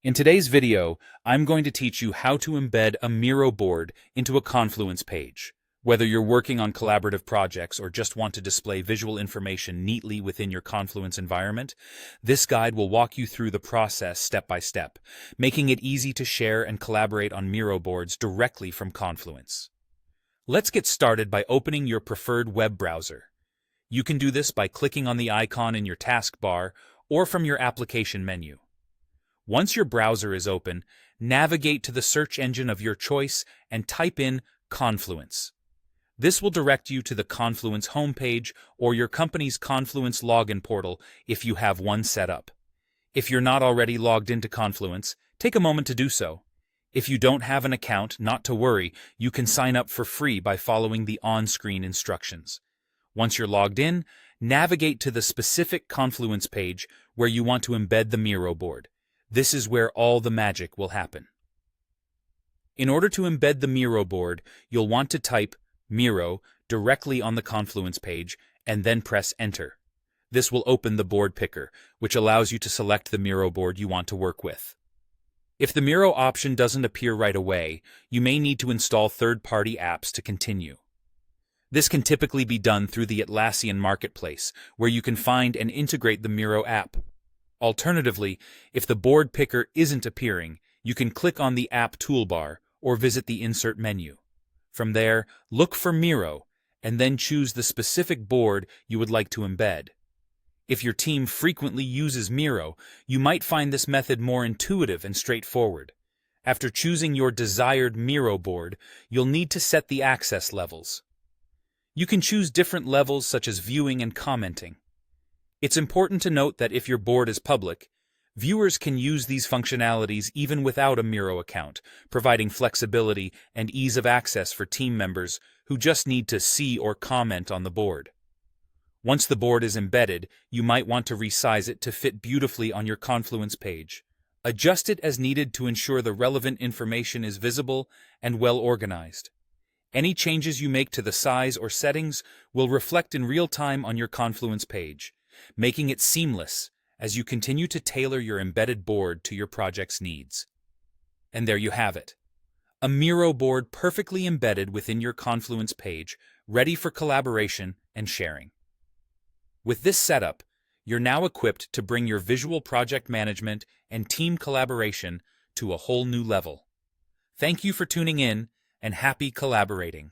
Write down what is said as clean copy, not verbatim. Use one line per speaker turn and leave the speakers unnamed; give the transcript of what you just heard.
In today's video, I'm going to teach you how to embed a Miro board into a Confluence page. Whether you're working on collaborative projects or just want to display visual information neatly within your Confluence environment, this guide will walk you through the process step by step, making it easy to share and collaborate on Miro boards directly from Confluence. Let's get started by opening your preferred web browser. You can do this by clicking on the icon in your taskbar or from your application menu. Once your browser is open, navigate to the search engine of your choice and type in Confluence. This will direct you to the Confluence homepage or your company's Confluence login portal if you have one set up. If you're not already logged into Confluence, take a moment to do so. If you don't have an account, not to worry, you can sign up for free by following the on-screen instructions. Once you're logged in, navigate to the specific Confluence page where you want to embed the Miro board. This is where all the magic will happen. In order to embed the Miro board, you'll want to type Miro directly on the Confluence page and then press Enter. This will open the board picker, which allows you to select the Miro board you want to work with. If the Miro option doesn't appear right away, you may need to install third-party apps to continue. This can typically be done through the Atlassian Marketplace, where you can find and integrate the Miro app. Alternatively, if the board picker isn't appearing, you can click on the app toolbar or visit the insert menu. From there, look for Miro and then choose the specific board you would like to embed. If your team frequently uses Miro, you might find this method more intuitive and straightforward. After choosing your desired Miro board, you'll need to set the access levels. You can choose different levels such as viewing and commenting. It's important to note that if your board is public, viewers can use these functionalities even without a Miro account, providing flexibility and ease of access for team members who just need to see or comment on the board. Once the board is embedded, you might want to resize it to fit beautifully on your Confluence page. Adjust it as needed to ensure the relevant information is visible and well organized. Any changes you make to the size or settings will reflect in real time on your Confluence page, making it seamless as you continue to tailor your embedded board to your project's needs. And there you have it. A Miro board perfectly embedded within your Confluence page, ready for collaboration and sharing. With this setup, you're now equipped to bring your visual project management and team collaboration to a whole new level. Thank you for tuning in, and happy collaborating.